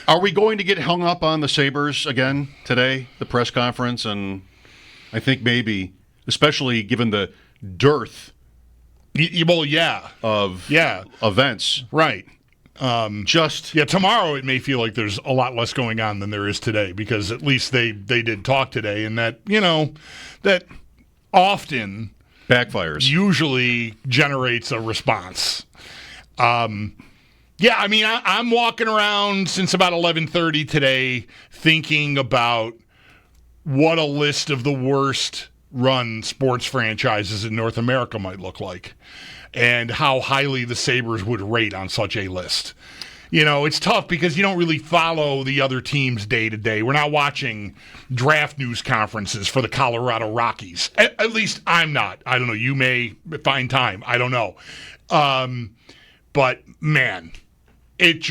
Are we going to get hung up on the Sabres again today, the press conference? And I think maybe, especially given the dearth of events. Right. Tomorrow it may feel like there's a lot less going on than there is today, because at least they did talk today, and that, that often backfires. Usually generates a response. I'm walking around since about 11:30 today thinking about what a list of the worst run sports franchises in North America might look like, and how highly the Sabres would rate on such a list. It's tough because you don't really follow the other teams day to day. We're not watching draft news conferences for the Colorado Rockies. At least I'm not. I don't know. You may find time. I don't know. But, man, it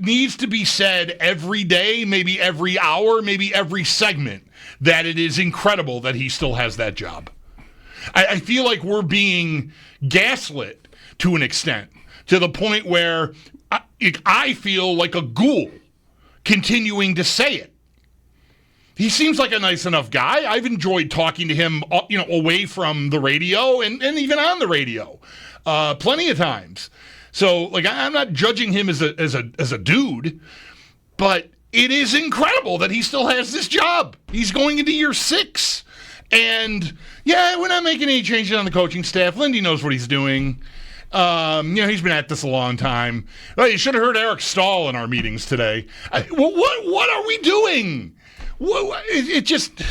needs to be said every day, maybe every hour, maybe every segment, that it is incredible that he still has that job. I feel like we're being gaslit to an extent, to the point where I feel like a ghoul continuing to say it. He seems like a nice enough guy. I've enjoyed talking to him, away from the radio and even on the radio, plenty of times. So, I'm not judging him as a dude, but it is incredible that he still has this job. He's going into year 6. And, we're not making any changes on the coaching staff. Lindy knows what he's doing. He's been at this a long time. Well, you should have heard Eric Stahl in our meetings today. What are we doing? It just...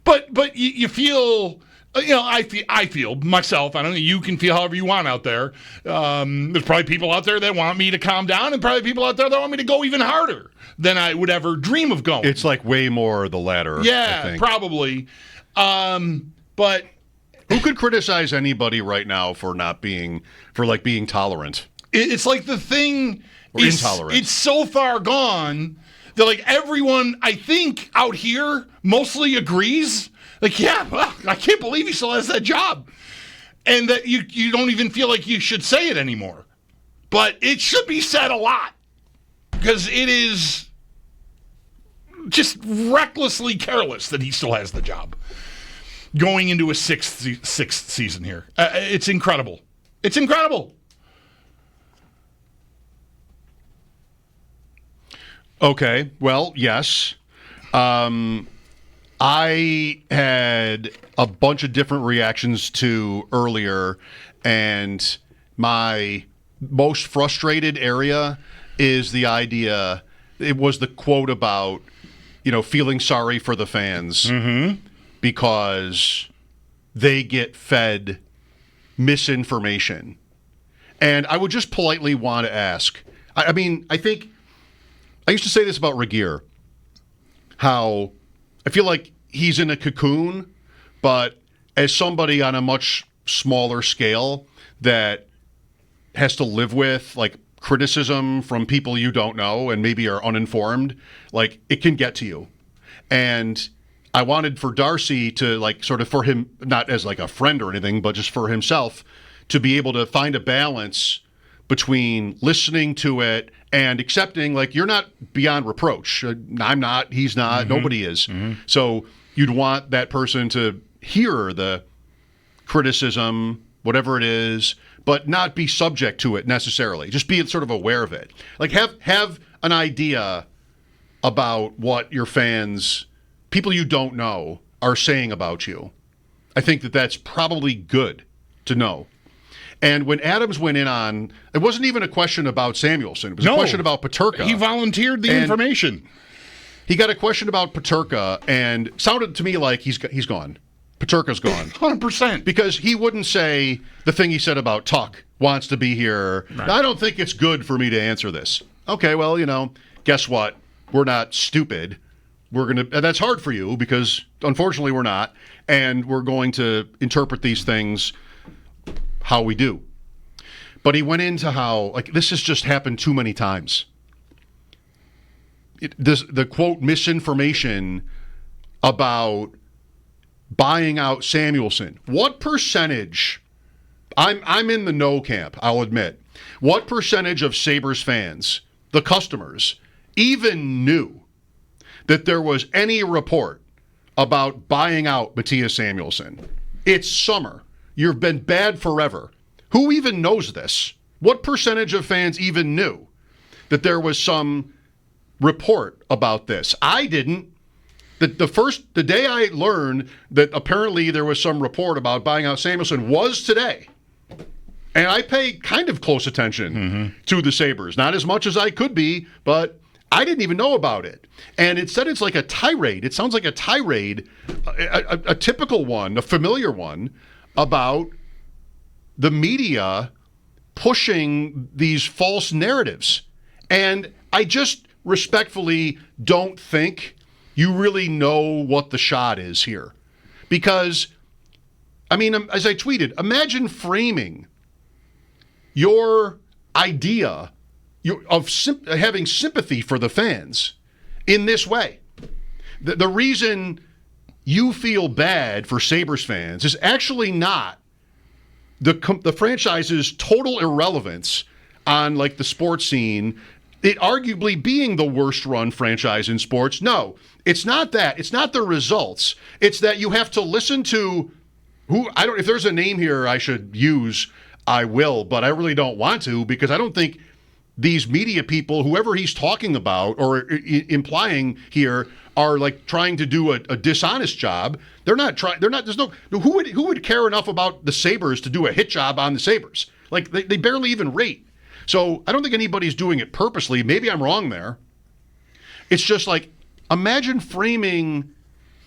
But you feel... I feel myself. I don't know. You can feel however you want out there. There's probably people out there that want me to calm down, and probably people out there that want me to go even harder than I would ever dream of going. It's like way more the latter. Yeah, I think. Probably. But who could criticize anybody right now for being tolerant? It's like the thing is intolerant. It's so far gone that everyone, I think, out here mostly agrees. I can't believe he still has that job. And that you don't even feel like you should say it anymore. But it should be said a lot. Because it is just recklessly careless that he still has the job. Going into a sixth season here. It's incredible. It's incredible. Okay. Well, yes. I had a bunch of different reactions to earlier, and my most frustrated area is the idea. It was the quote about, feeling sorry for the fans because they get fed misinformation. And I would just politely want to ask, I think I used to say this about Regier, how I feel like he's in a cocoon, but as somebody on a much smaller scale that has to live with criticism from people you don't know and maybe are uninformed, it can get to you. And I wanted for Darcy to sort of, for him, not as a friend or anything, but just for himself, to be able to find a balance between listening to it and accepting, you're not beyond reproach. I'm not, he's not, nobody is. So you'd want that person to hear the criticism, whatever it is, but not be subject to it necessarily. Just be sort of aware of it. Have an idea about what your fans, people you don't know, are saying about you. I think that's probably good to know. And when Adams went in on, it wasn't even a question about Samuelson. It was a question about Peterka. He volunteered the information. He got a question about Peterka, and sounded to me like he's gone. Peterka's gone. 100%. Because he wouldn't say the thing he said about Tuck wants to be here. Right. I don't think it's good for me to answer this. Okay, well, guess what? We're not stupid. That's hard for you because, unfortunately, we're not. And we're going to interpret these things how we do. But he went into how, this has just happened too many times. The quote, misinformation about buying out Samuelson. What percentage, I'm in the no camp, I'll admit. What percentage of Sabres fans, the customers, even knew that there was any report about buying out Mattias Samuelsson? It's summer. You've been bad forever. Who even knows this? What percentage of fans even knew that there was some report about this? I didn't. The day I learned that apparently there was some report about buying out Samuelsson was today. And I pay kind of close attention to the Sabres. Not as much as I could be, but I didn't even know about it. And it said it's like a tirade. It sounds like a tirade, a typical one, a familiar one, about the media pushing these false narratives. And I just respectfully don't think you really know what the shot is here. Because, I mean, as I tweeted, imagine framing your idea of having sympathy for the fans in this way. The reason you feel bad for Sabres fans is actually not the franchise's total irrelevance on like the sports scene, it arguably being the worst run franchise in sports. No, it's not that. It's not the results. It's that you have to listen to if there's a name here I should use, I will, but I really don't want to, because I don't think these media people, whoever he's talking about or implying here, are like trying to do a dishonest job. They're not trying. They're not. There's no. Who would care enough about the Sabres to do a hit job on the Sabres? Like they barely even rate. So I don't think anybody's doing it purposely. Maybe I'm wrong there. It's just like, imagine framing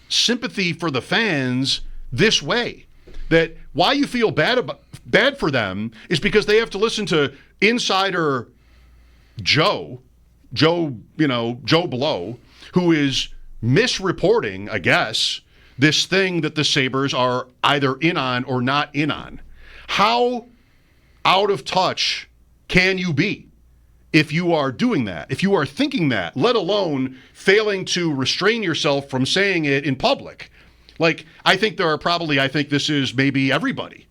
sympathy for the fans this way. That why you feel bad for them is because they have to listen to insider Joe Blow, who is misreporting, I guess, this thing that the Sabres are either in on or not in on. How out of touch can you be if you are doing that, if you are thinking that, let alone failing to restrain yourself from saying it in public? Like, I think this is maybe everybody.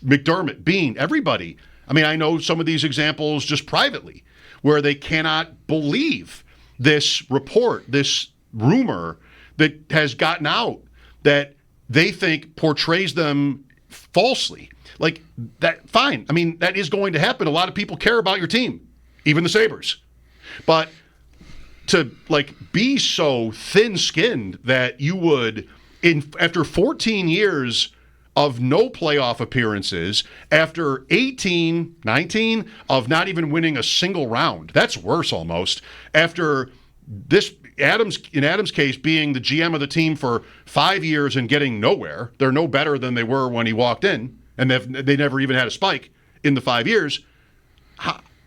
McDermott, Bean, everybody. I mean, I know some of these examples just privately where they cannot believe this report, this rumor that has gotten out that they think portrays them falsely. Like that, fine. I mean, that is going to happen. A lot of people care about your team, even the Sabres. But to like be so thin-skinned that you would, after 14 years of no playoff appearances, after 18, 19 of not even winning a single round, that's worse almost, after this in Adams' case, being the GM of the team for 5 years and getting nowhere. They're no better than they were when he walked in, and they never even had a spike in the 5 years.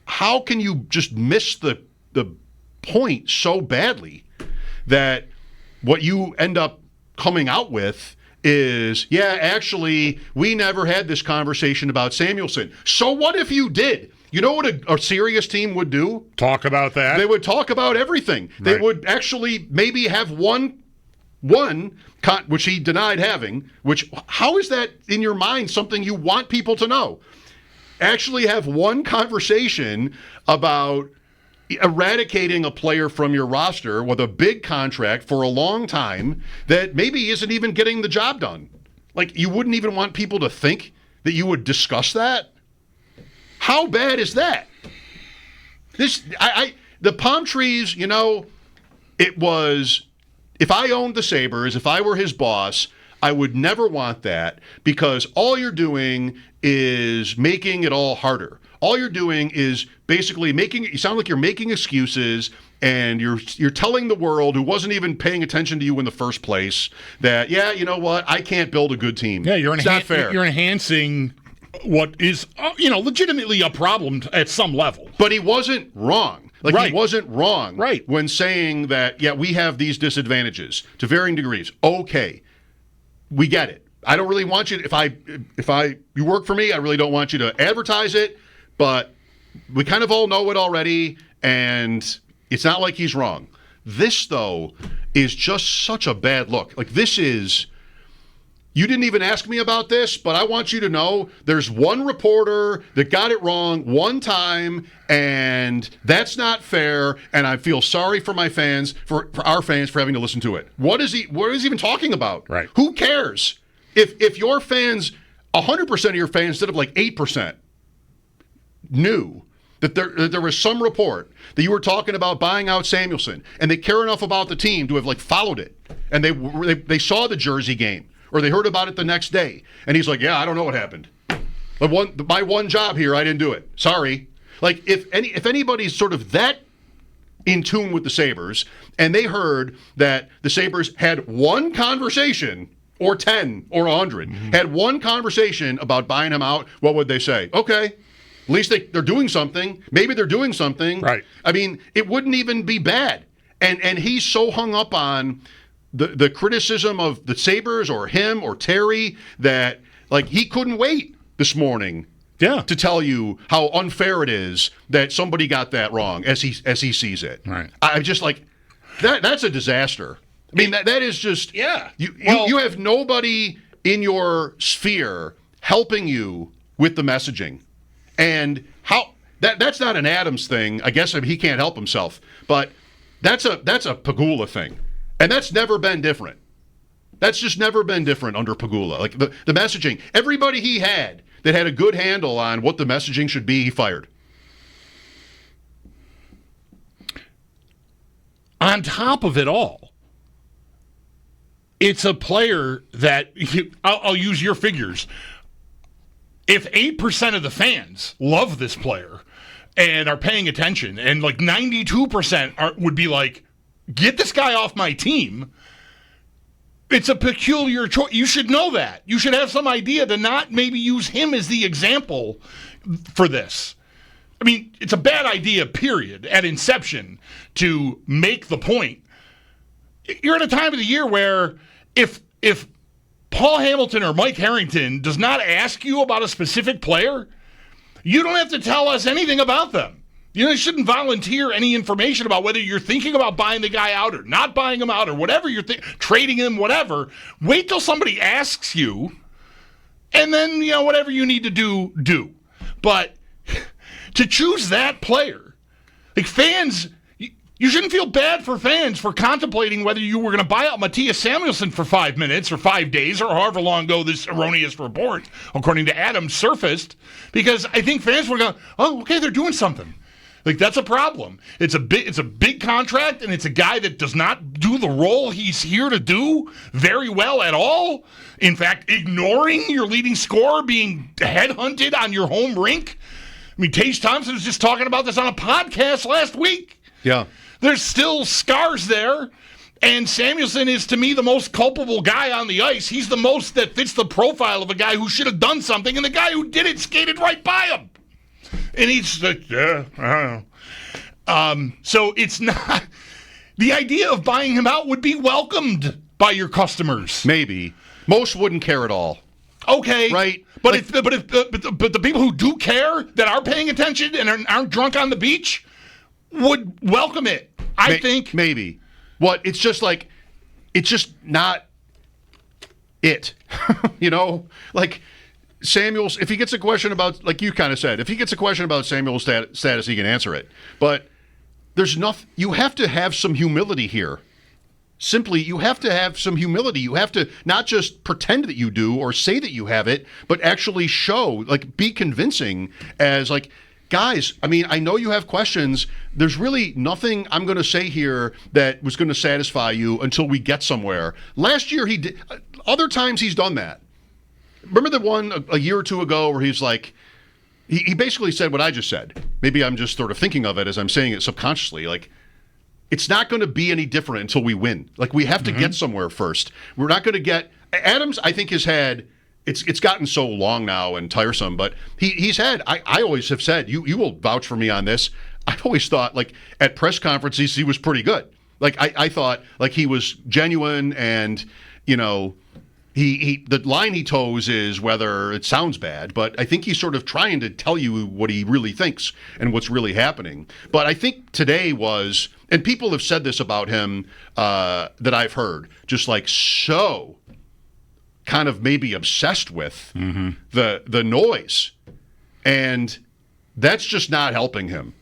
How can you just miss the point so badly that what you end up coming out with is, yeah, actually, we never had this conversation about Samuelsson. So what if you did? You know what a serious team would do? Talk about that. They would talk about everything. Right. They would actually maybe have one, which he denied having, which, how is that in your mind something you want people to know? Actually have one conversation about eradicating a player from your roster with a big contract for a long time that maybe isn't even getting the job done. Like, you wouldn't even want people to think that you would discuss that? How bad is that? The palm trees, it was, if I owned the Sabres, if I were his boss, I would never want that, because all you're doing is making it all harder. All you're doing is basically you sound like you're making excuses, and you're telling the world, who wasn't even paying attention to you in the first place, that, yeah, you know what, I can't build a good team. Yeah, it's not fair. You're enhancing what is, legitimately a problem at some level. But he wasn't wrong. Right. He wasn't wrong right. when saying that, yeah, we have these disadvantages to varying degrees. Okay, we get it. I don't really want you to, you work for me, I really don't want you to advertise it, but we kind of all know it already, and it's not like he's wrong. This, though, is just such a bad look. Like, this is you didn't even ask me about this, but I want you to know there's one reporter that got it wrong one time, and that's not fair, and I feel sorry for my fans, for our fans, for having to listen to it. What is he even talking about? Right. Who cares? If your fans, 100% of your fans, instead of like 8%, knew that there was some report that you were talking about buying out Samuelsson, and they care enough about the team to have like followed it, and they saw the Jersey game, or they heard about it the next day, and he's like, yeah, I don't know what happened. But my one job here, I didn't do it. Sorry. Like, if anybody's sort of that in tune with the Sabres, and they heard that the Sabres had one conversation, or 10, or 100, had one conversation about buying him out, what would they say? Okay, at least they're doing something. Maybe they're doing something. Right. I mean, it wouldn't even be bad. And he's so hung up on the criticism of the Sabres or him or Terry that, like, he couldn't wait this morning to tell you how unfair it is that somebody got that wrong as he sees it. Right. I'm just like, that's a disaster. I mean, that is just, you have nobody in your sphere helping you with the messaging. And how that's not an Adams thing. I guess he can't help himself, but that's a Pegula thing. And that's never been different. That's just never been different under Pegula. Like the messaging, everybody he had that had a good handle on what the messaging should be, he fired. On top of it all, it's a player that, I'll use your figures. If 8% of the fans love this player and are paying attention, and like 92% would be like, get this guy off my team, it's a peculiar choice. You should know that. You should have some idea to not maybe use him as the example for this. I mean, it's a bad idea, period, at inception to make the point. You're at a time of the year where if Paul Hamilton or Mike Harrington does not ask you about a specific player, you don't have to tell us anything about them. You shouldn't volunteer any information about whether you're thinking about buying the guy out or not buying him out or whatever you're trading him, whatever. Wait till somebody asks you, and then, whatever you need to do. But to choose that player, like, fans, you shouldn't feel bad for fans for contemplating whether you were going to buy out Matthias Samuelsson for 5 minutes or 5 days or however long ago this erroneous report, according to Adams, surfaced, because I think fans were going, oh, okay, they're doing something. Like, that's a problem. It's a big contract, and it's a guy that does not do the role he's here to do very well at all. In fact, ignoring your leading scorer being headhunted on your home rink. I mean, Tage Thompson was just talking about this on a podcast last week. Yeah. There's still scars there, and Samuelsson is, to me, the most culpable guy on the ice. He's the most that fits the profile of a guy who should have done something, and the guy who did it skated right by him. And he's like, yeah, I don't know. So it's not... The idea of buying him out would be welcomed by your customers. Maybe. Most wouldn't care at all. Okay. Right? But if the people who do care, that are paying attention and aren't drunk on the beach, would welcome it. I think. Maybe. It's just like, it's just not it. Like, Samuel's, if he gets a question about, like you kind of said, if he gets a question about Samuel's status, he can answer it. But there's nothing, you have to have some humility here. Simply, you have to have some humility. You have to not just pretend that you do or say that you have it, but actually show, like, be convincing as, like, guys, I mean, I know you have questions. There's really nothing I'm going to say here that was going to satisfy you until we get somewhere. Last year he did. Other times he's done that. Remember the one a year or two ago where he's like, he basically said what I just said. Maybe I'm just sort of thinking of it as I'm saying it subconsciously. Like, it's not going to be any different until we win. Like, we have to get somewhere first. We're not going to get Adams. I think has had. It's gotten so long now and tiresome, but he's had. I always have said, you will vouch for me on this. I've always thought, like, at press conferences he was pretty good. Like, I thought, like, he was genuine, and he the line he toes is whether it sounds bad, but I think he's sort of trying to tell you what he really thinks and what's really happening. But I think today was, and people have said this about him that I've heard, just like so kind of maybe obsessed with the noise. And that's just not helping him.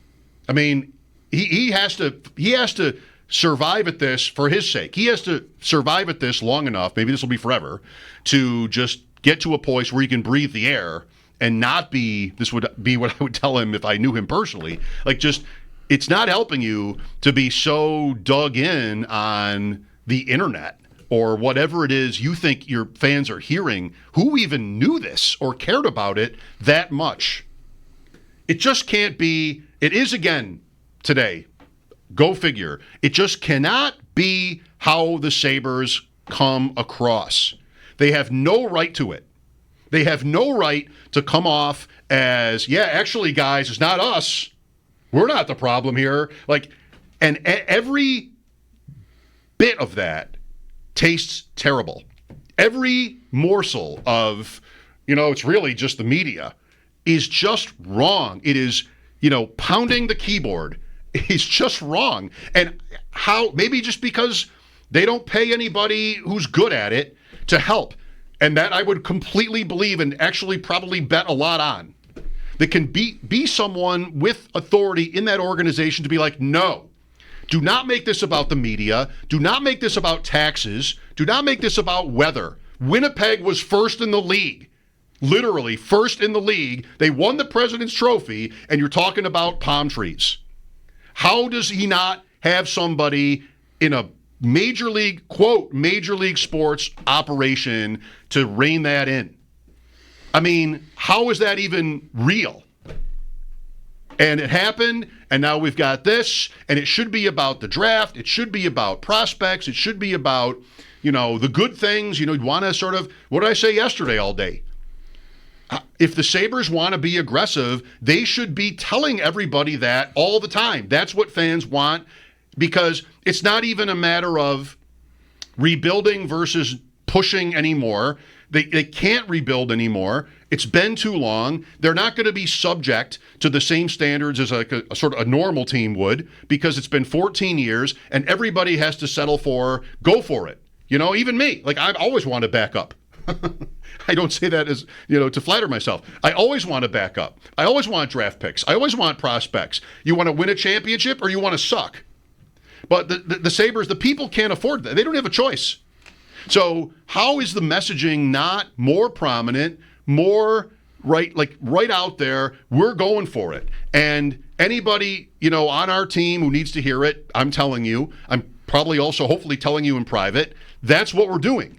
I mean, he has to survive at this for his sake. He has to survive at this long enough, maybe this will be forever, to just get to a place where he can breathe the air and not be, this would be what I would tell him if I knew him personally. Like, just, it's not helping you to be so dug in on the internet or whatever it is you think your fans are hearing. Who even knew this or cared about it that much? It just can't be. It is again today. Go figure. It just cannot be how the Sabres come across. They have no right to it. They have no right to come off as, yeah, actually, guys, it's not us. We're not the problem here. Like, and every bit of that tastes terrible. Every morsel of, it's really just the media is just wrong. It is, pounding the keyboard is just wrong. And how, maybe just because they don't pay anybody who's good at it to help. And that I would completely believe and actually probably bet a lot on. That can be someone with authority in that organization to be like, no, do not make this about the media. Do not make this about taxes. Do not make this about weather. Winnipeg was first in the league. Literally first in the league. They won the President's Trophy, and you're talking about palm trees. How does he not have somebody in a major league, quote, major league sports operation to rein that in? I mean, how is that even real? And it happened, and now we've got this, and it should be about the draft. It should be about prospects. It should be about, the good things. You want to sort of, what did I say yesterday all day? If the Sabres want to be aggressive, they should be telling everybody that all the time. That's what fans want, because it's not even a matter of rebuilding versus pushing anymore. They can't rebuild anymore. It's been too long. They're not going to be subject to the same standards as a sort of a normal team would, because it's been 14 years and everybody has to settle for, go for it. Even me. Like, I always want to back up. I don't say that as, to flatter myself. I always want to back up. I always want draft picks. I always want prospects. You want to win a championship or you want to suck? But the Sabres, the people can't afford that. They don't have a choice. So how is the messaging not more prominent, more right out there? We're going for it. And anybody, on our team who needs to hear it, I'm telling you, I'm probably also hopefully telling you in private, that's what we're doing.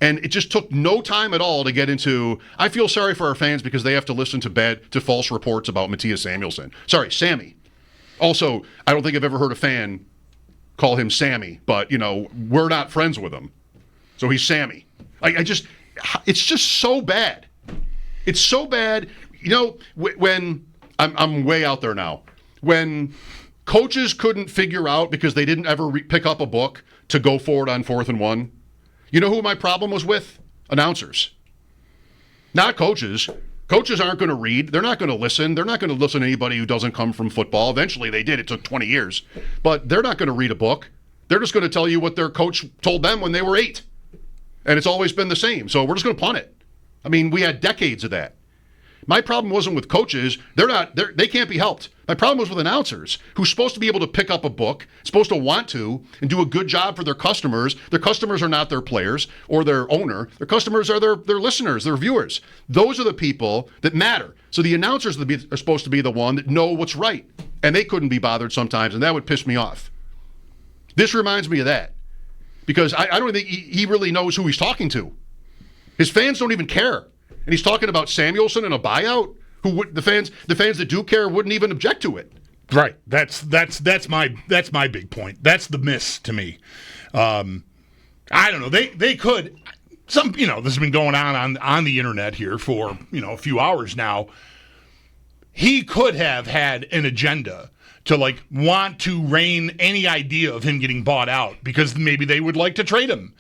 And it just took no time at all to get into, I feel sorry for our fans because they have to listen to false reports about Mattias Samuelsson. Sorry, Sammy. Also, I don't think I've ever heard a fan call him Sammy, but, we're not friends with him. So he's Sammy. It's just so bad. It's so bad. When, I'm way out there now, when coaches couldn't figure out because they didn't ever pick up a book to go forward on 4th and 1, you know who my problem was with? Announcers. Not coaches. Coaches aren't going to read. They're not going to listen. They're not going to listen to anybody who doesn't come from football. Eventually they did. It took 20 years. But they're not going to read a book. They're just going to tell you what their coach told them when they were 8. And it's always been the same. So we're just going to punt it. I mean, we had decades of that. My problem wasn't with coaches. They can't be helped. My problem was with announcers who's supposed to be able to pick up a book, supposed to want to, and do a good job for their customers. Their customers are not their players or their owner. Their customers are their listeners, their viewers. Those are the people that matter. So the announcers are supposed to be the one that know what's right. And they couldn't be bothered sometimes, and that would piss me off. This reminds me of that. Because I don't think he really knows who he's talking to. His fans don't even care. And he's talking about Samuelsson and a buyout. The fans that do care wouldn't even object to it. Right. That's my big point. That's the miss to me. I don't know. They could. This has been going on the internet here for a few hours now. He could have had an agenda to want to rein any idea of him getting bought out because maybe they would like to trade him.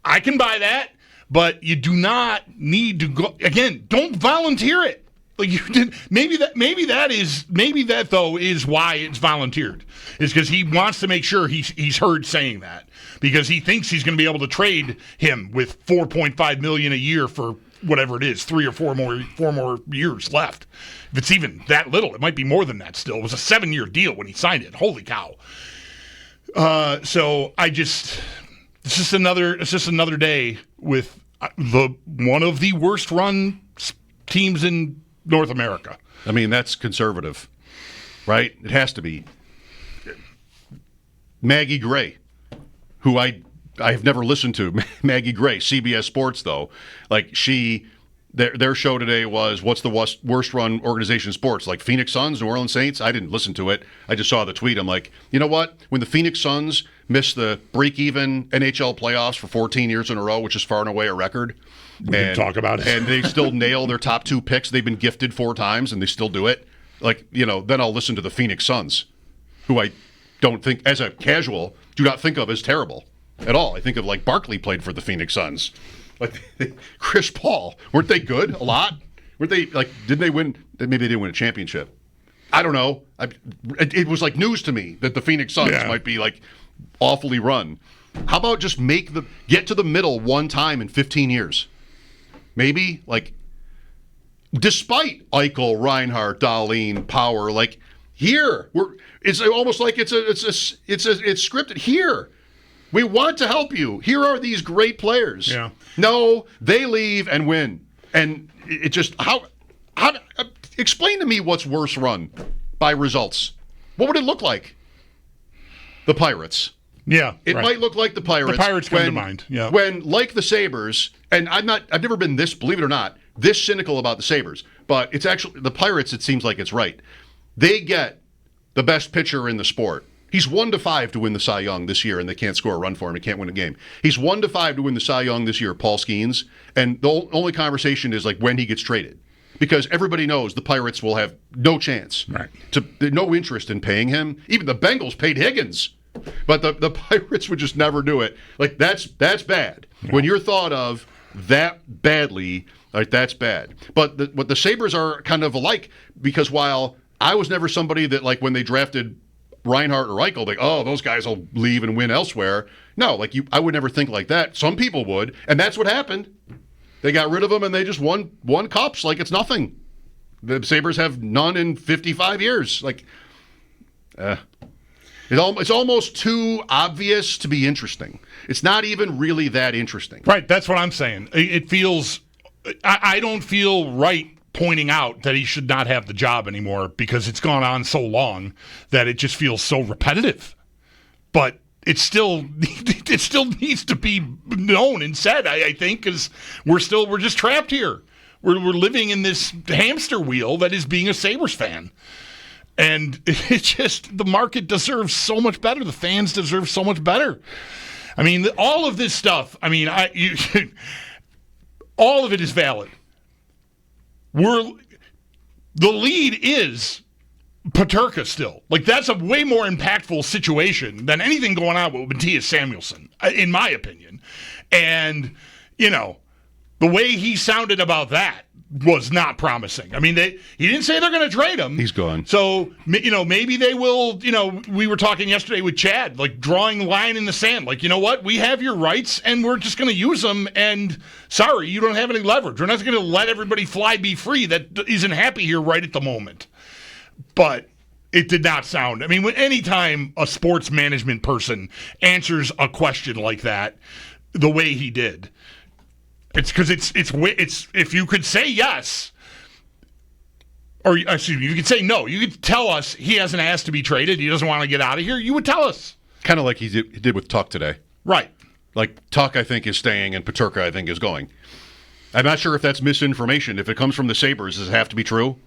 I can buy that. But you do not need to go, again, don't volunteer it. Like you did. Maybe that though is why it's volunteered. Is because he wants to make sure he's heard saying that, because he thinks he's going to be able to trade him with $4.5 million a year for whatever it is, 3 or 4 more years left. If it's even that little, it might be more than that. Still, it was a 7-year deal when he signed it. Holy cow! So it's just another day with one of the worst run teams in North America. I mean, that's conservative, right? It has to be. Maggie Gray, who I have never listened to. Maggie Gray, CBS Sports, though. Like, their show today was, what's the worst run organization in sports? Like Phoenix Suns, New Orleans Saints? I didn't listen to it. I just saw the tweet. I'm like, you know what? When the Phoenix Suns missed the break-even NHL playoffs for 14 years in a row, which is far and away a record. We can talk about it. And they still nail their top 2 picks. They've been gifted 4 times, and they still do it. Like, then I'll listen to the Phoenix Suns, who I don't think, as a casual, do not think of as terrible at all. I think of, like, Barkley played for the Phoenix Suns. Like, Chris Paul, weren't they good a lot? Weren't they, like, didn't they win? Maybe they didn't win a championship. I don't know. It was like news to me that the Phoenix Suns might be, like, awfully run. How about just get to the middle one time in 15 years? Maybe, like, despite Eichel, Reinhart, Dahlin, Power, like, here it's almost like it's scripted. Here, we want to help you. Here are these great players. Yeah. No, they leave and win, and it just how explain to me what's worse run by results. What would it look like? The Pirates. Yeah, it might look like the Pirates. The Pirates come to mind. Yeah, when, like the Sabres, and I've never been this, believe it or not, this cynical about the Sabres, but it's actually the Pirates. It seems like it's right. They get the best pitcher in the sport. He's 1-5 to win the Cy Young this year, and they can't score a run for him. He can't win a game. He's 1-5 to win the Cy Young this year, Paul Skeens, and the only conversation is like when he gets traded, because everybody knows the Pirates will have no chance, right? No interest in paying him. Even the Bengals paid Higgins. But the Pirates would just never do it. Like, that's bad. Yeah. When you're thought of that badly, like, that's bad. But what the Sabres are kind of alike, because while I was never somebody that, like, when they drafted Reinhart or Eichel, like, oh, those guys will leave and win elsewhere. No, like, I would never think like that. Some people would, and that's what happened. They got rid of them, and they just won cups like it's nothing. The Sabres have none in 55 years. Like, It's almost too obvious to be interesting. It's not even really that interesting. Right, that's what I'm saying. It feels... I don't feel right pointing out that he should not have the job anymore, because it's gone on so long that it just feels so repetitive. But it still needs to be known and said, I think, because we're just trapped here. We're living in this hamster wheel that is being a Sabres fan. And it's just, the market deserves so much better. The fans deserve so much better. I mean, all of this stuff, I mean, all of it is valid. The lead is Peterka still. Like, that's a way more impactful situation than anything going on with Matthias Samuelsson, in my opinion. And, the way he sounded about that was not promising. I mean, he didn't say they're going to trade him. He's gone. So, maybe they will, we were talking yesterday with Chad, like, drawing a line in the sand. Like, you know what? We have your rights, and we're just going to use them, and sorry, you don't have any leverage. We're not going to let everybody be free that isn't happy here right at the moment. But it did not sound. I mean, anytime a sports management person answers a question like that, the way he did, it's because it's if you could say yes, or excuse me, you could say no. You could tell us he hasn't asked to be traded. He doesn't want to get out of here. You would tell us. Kind of like he did with Tuck today. Right. Like, Tuck, I think, is staying, and Peterka, I think, is going. I'm not sure if that's misinformation. If it comes from the Sabres, does it have to be true?